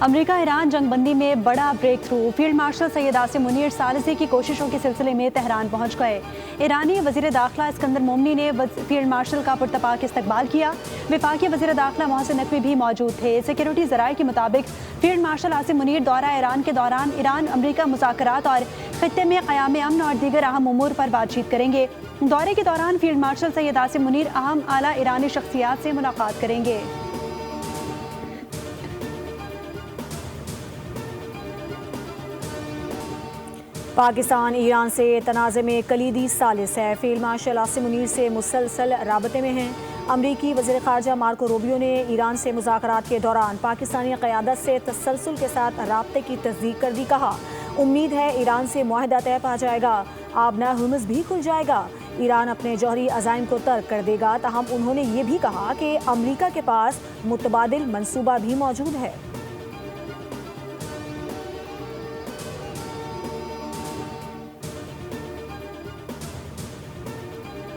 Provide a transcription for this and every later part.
America Iran जंगबंदी में बड़ा breakthrough. Field marshal Syed Asim Munir सालिसी की कोशिशों के सिलसिले में तेहरान पहुंच गए। ईरानी वज़ीर दाखिला इस्कंदर मोमनी ने फील्ड मार्शल का पुरतपाक इस्तकबाल किया। वफाकी वज़ीर दाखिला मोहसिन नकवी भी मौजूद थे। सिक्योरिटी ज़राए के मुताबिक फील्ड मार्शल आसिम मुनीर दौरा ईरान के दौरान ईरान अमेरिका मुज़ाकरात और खित्ते में क़याम अमन और दीगर अहम उमूर पर बातचीत करेंगे। दौरे के दौरान फील्ड मार्शल सैयद आसिम मुनीर अहम आला ईरानी शख्सियात से मुलाकात करेंगे। पाकिस्तान ईरान से तनाज़े में कलीदी सालिस है। फील्ड मार्शल आसिम मुनीर से मुसलसल राबते में हैं। अमरीकी वज़ीर ख़ारजा मार्को रूबियो ने ईरान से मुज़ाकरात के दौरान पाकिस्तानी क़यादत से तसलसल के साथ राब्ते की तस्दीक कर दी। कहा, उम्मीद है ईरान से मुआहदा तय पा जाएगा, आबना हुर्मुज़ भी खुल जाएगा, ईरान अपने जौहरी अज़ाइम को तर्क कर देगा। ताहम उन्होंने ये भी कहा कि अमरीका के पास मुतबादिल मंसूबा भी मौजूद है।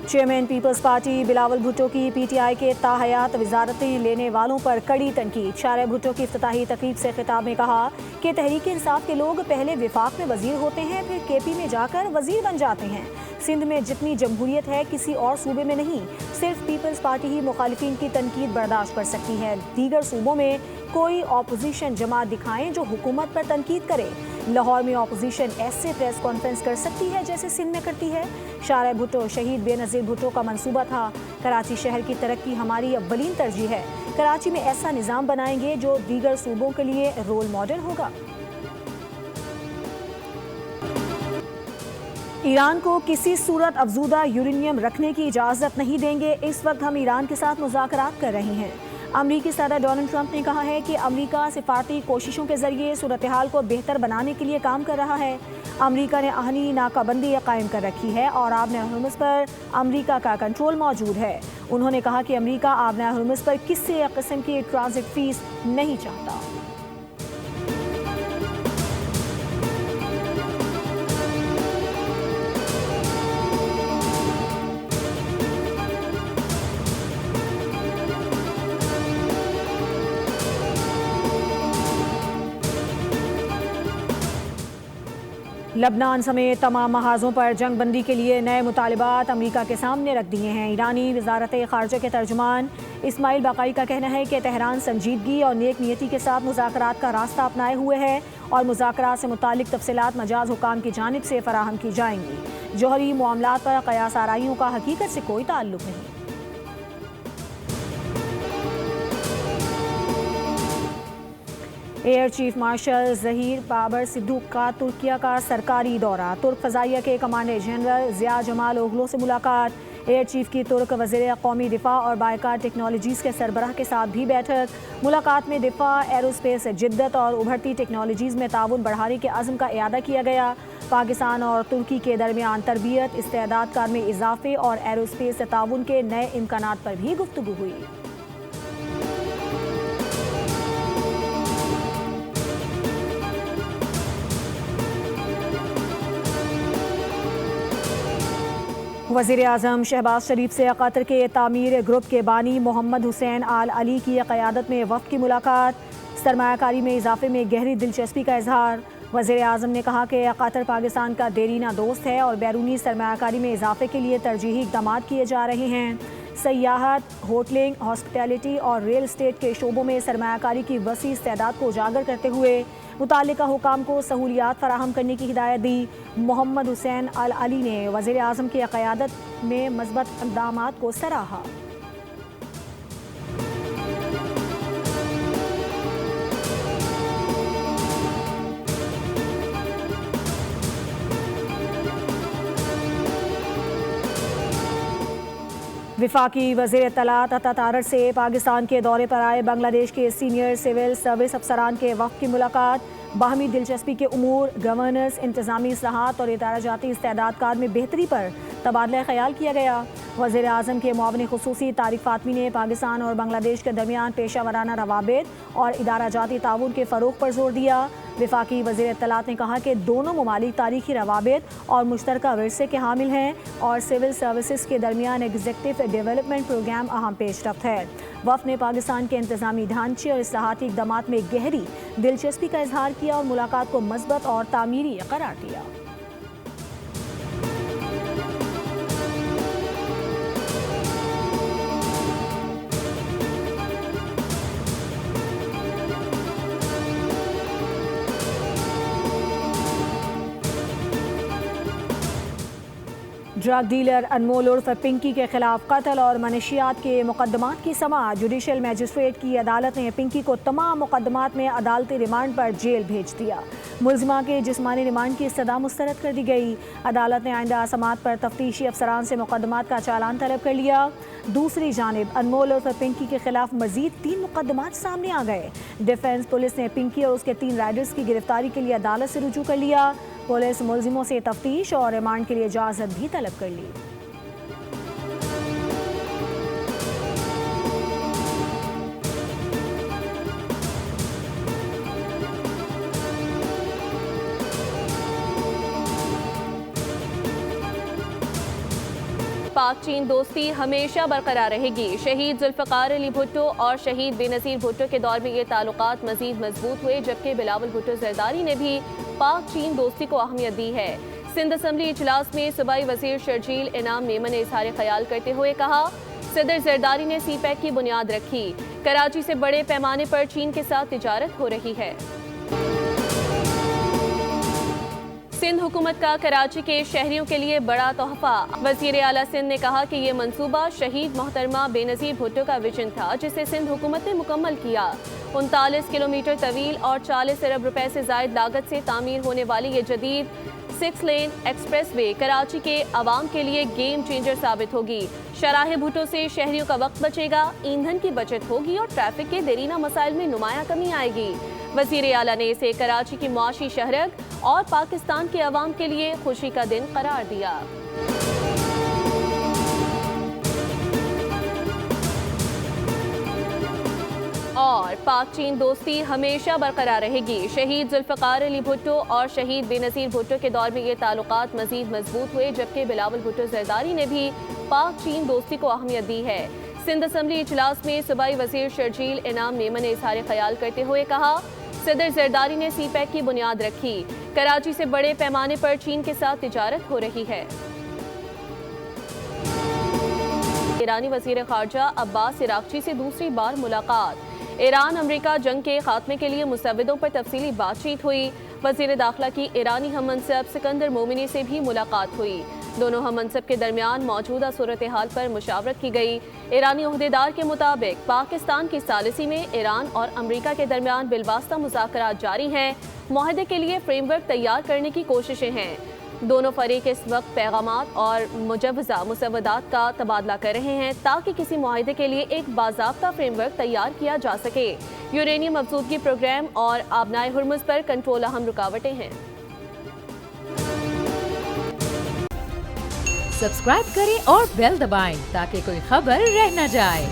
Chairman peoples party Bilawal Bhutto की पीटीआई के ताहयात वजारतें लेने वालों पर कड़ी तनकीद। शारे भुट्टो की इफ्तिताही तकरीब से खिताब में कहा कि तहरीक इंसाफ के लोग पहले विफाक में वजीर होते हैं, फिर केपी में जाकर वजीर बन जाते हैं। सिंध में जितनी जमहूरियत है किसी और सूबे में नहीं। सिर्फ पीपल्स पार्टी ही मुखालिफिन की तनकीद बर्दाश्त कर सकती है। दीगर सूबों में कोई अपोजिशन जमात दिखाएं जो हुकूमत पर तनकीद करे। लाहौर में अपोजिशन ऐसे प्रेस कॉन्फ्रेंस कर सकती है जैसे सिंध में करती है। शारे भुट्टो शहीद बेनज़ीर भुट्टो का मंसूबा था, कराची शहर की तरक्की हमारी अव्वलीन तरजीह है। कराची में ऐसा निज़ाम बनाएंगे जो दीगर सूबों के लिए रोल मॉडल होगा। ईरान को किसी सूरत अफजूदा यूरेनियम रखने की इजाज़त नहीं देंगे। इस वक्त हम ईरान के साथ मुज़ाकरात कर रहे हैं। अमरीकी सदर डोनाल्ड ट्रंप ने कहा है कि अमरीका सिफारती कोशिशों के जरिए सूरत हाल को बेहतर बनाने के लिए काम कर रहा है। अमरीका ने आहनी नाकाबंदी कायम कर रखी है और आबना हुर्मुज़ पर अमरीका का कंट्रोल मौजूद है। उन्होंने कहा कि अमरीका आबना हुर्मुज़ पर किसी किस्म की ट्रांजिट फीस नहीं चाहता। लबनान समेत तमाम महाजों पर जंग बंदी के लिए नए मुतालिबात अमरीका के सामने रख दिए हैं। ईरानी वजारत ख़ारजा के तर्जुमान इस्माइल बाकाई का कहना है कि तेहरान संजीदगी और नेक नियति के साथ मुज़ाकरात का रास्ता अपनाए हुए है और मुज़ाकरात से मुतालिक तफसीलात मजाज हुकाम की जानिब से फराहम की जाएंगी। जौहरी मामलात पर क़यास आराइयों का हकीकत से कोई ताल्लुक नहीं। Air chief marshal Zaheer Babar Sidhu का तुर्किया का सरकारी दौरा। तुर्क फ़ज़ाइया के commander general Zia Jamal Oglu से मुलाकात। एयर चीफ की तुर्क वज़ीर कौमी दिफा और बायकार टेक्नोलॉजीज़ के सरबराह के साथ भी बैठक। मुलाकात में दिफा, एरोस्पेस जिद्दत और उभरती टेक्नोलॉजीज़ में ताउन बढ़ाने के अज़्म का इयादा किया गया। पाकिस्तान और तुर्की के दरमियान तरबियत, इस्तेदाद कार में इजाफे और एरोस्पेस ताउन के नए इम्कानात पर भी गुफ्तगू हुई। वज़ीर आज़म शहबाज शरीफ से कतर के तामीर ग्रुप के बानी मोहम्मद हुसैन आल अली की क़यादत में वफ़द की मुलाकात। सरमायाकारी में इजाफे में गहरी दिलचस्पी का इजहार। वज़ीर आज़म ने कहा कि कतर पाकिस्तान का देरीना दोस्त है और बैरूनी सरमायाकारी में इजाफे के लिए तरजीही इक़दाम किए जा रहे हैं। सयाहत, होटलिंग, हॉस्पिटैलिटी और रियल इस्टेट के शोबों में सरमायाकारी की वसी इस्तेदाद को उजागर करते हुए मुताल्लिका हुकाम को सहूलियात फराहम करने की हिदायत दी। मोहम्मद हुसैन अल अली ने वज़ीर आज़म की क़यादत में मज़बूत इक़दामात को सराहा। वफाकी वज़ीर इत्तलात अता तारड़ से पाकिस्तान के दौरे पर आए बांग्लादेश के सीनियर सिविल सर्विस अफसरान के वफ़द की मुलाकात। باہمی دلچسپی کے امور، گورننس، انتظامی اصلاحات اور ادارہ جاتی استعداد کار میں بہتری پر تبادلہ خیال کیا گیا۔ وزیر اعظم کے معاون خصوصی طارق فاطمی نے پاکستان اور بنگلہ دیش کے درمیان پیشہ ورانہ روابط اور ادارہ جاتی تعاون کے فروغ پر زور دیا۔ وفاقی وزیر اطلاعات نے کہا کہ دونوں ممالک تاریخی روابط اور مشترکہ ورثے کے حامل ہیں اور سول سروسز کے درمیان ایگزیکٹو ڈیولپمنٹ پروگرام اہم پیش رفت ہے۔ وفد نے پاکستان کے انتظامی ڈھانچے اور اصلاحاتی اقدامات میں گہری دلچسپی کا اظہار کیا اور ملاقات کو مثبت اور تعمیری قرار دیا۔ ڈرگ ڈیلر انمول عرف پنکی کے خلاف قتل اور منشیات کے مقدمات کی سماعت۔ جوڈیشل میجسٹریٹ کی عدالت نے پنکی کو تمام مقدمات میں عدالتی ریمانڈ پر جیل بھیج دیا۔ ملزمہ کے جسمانی ریمانڈ کی استدعا مسترد کر دی گئی۔ عدالت نے آئندہ سماعت پر تفتیشی افسران سے مقدمات کا چالان طلب کر لیا۔ دوسری جانب انمول عرف پنکی کے خلاف مزید 3 مقدمات سامنے آ گئے۔ ڈیفنس پولیس نے پنکی اور اس کے 3 رائڈرز کی گرفتاری کے لیے عدالت سے رجوع کر لیا۔ پولیس ملزموں سے تفتیش اور ریمانڈ کے لیے اجازت بھی طلب کر لی۔ پاک چین دوستی ہمیشہ برقرار رہے گی۔ شہید ذوالفقار علی بھٹو اور شہید بے نظیر بھٹو کے دور میں یہ تعلقات مزید مضبوط ہوئے، جبکہ بلاول بھٹو زرداری نے بھی پاک چین دوستی کو اہمیت دی ہے۔ سندھ اسمبلی اجلاس میں صوبائی وزیر شرجیل انعام میمن نے اظہار خیال کرتے ہوئے کہا، صدر زرداری نے سی پیک کی بنیاد رکھی۔ کراچی سے بڑے پیمانے پر چین کے ساتھ تجارت ہو رہی ہے۔ سندھ حکومت کا کراچی کے شہریوں کے لیے بڑا تحفہ۔ وزیر اعلیٰ سندھ نے کہا کہ یہ منصوبہ شہید محترمہ بے نظیر بھٹو کا ویژن تھا، جسے سندھ حکومت نے مکمل کیا۔ 39 کلومیٹر طویل اور 40 ارب روپے سے زائد لاگت سے تعمیر ہونے والی یہ جدید 6 لین ایکسپریس وے کراچی کے عوام کے لیے گیم چینجر ثابت ہوگی۔ شاہراہ بھٹو سے شہریوں کا وقت بچے گا، ایندھن کی بچت ہوگی اور ٹریفک کے دیرینہ مسائل میں نمایاں کمی آئے گی۔ وزیر اعلیٰ نے اسے کراچی کی معاشی شہرت اور پاکستان کے عوام کے لیے خوشی کا دن قرار دیا۔ اور پاک چین دوستی ہمیشہ برقرار رہے گی۔ شہید ذوالفقار علی بھٹو اور شہید بے نظیر بھٹو کے دور میں یہ تعلقات مزید مضبوط ہوئے، جبکہ بلاول بھٹو زرداری نے بھی پاک چین دوستی کو اہمیت دی ہے۔ سندھ اسمبلی اجلاس میں صوبائی وزیر شرجیل انعام میمن نے اظہار خیال کرتے ہوئے کہا، صدر زرداری نے سی پیک کی بنیاد رکھی۔ کراچی سے بڑے پیمانے پر چین کے ساتھ تجارت ہو رہی ہے۔ ایرانی وزیر خارجہ عباس عراقچی سے دوسری بار ملاقات۔ ایران امریکہ جنگ کے خاتمے کے لیے مسودوں پر تفصیلی بات چیت ہوئی۔ وزیر داخلہ کی ایرانی ہم منصب سکندر مومنی سے بھی ملاقات ہوئی۔ دونوں ہم منصب کے درمیان موجودہ صورتحال پر مشاورت کی گئی۔ ایرانی عہدیدار کے مطابق پاکستان کی ثالثی میں ایران اور امریکہ کے درمیان بالواسطہ مذاکرات جاری ہیں۔ معاہدے کے لیے فریم ورک تیار کرنے کی کوششیں ہیں۔ دونوں فریق اس وقت پیغامات اور مجوزہ مسودات کا تبادلہ کر رہے ہیں تاکہ کسی معاہدے کے لیے ایک باضابطہ فریم ورک تیار کیا جا سکے۔ یورینیم افزودگی پروگرام اور آبنائے ہرمز پر کنٹرول اہم رکاوٹیں ہیں۔ سبسکرائب کریں اور بیل دبائیں تاکہ کوئی خبر رہ نہ جائے۔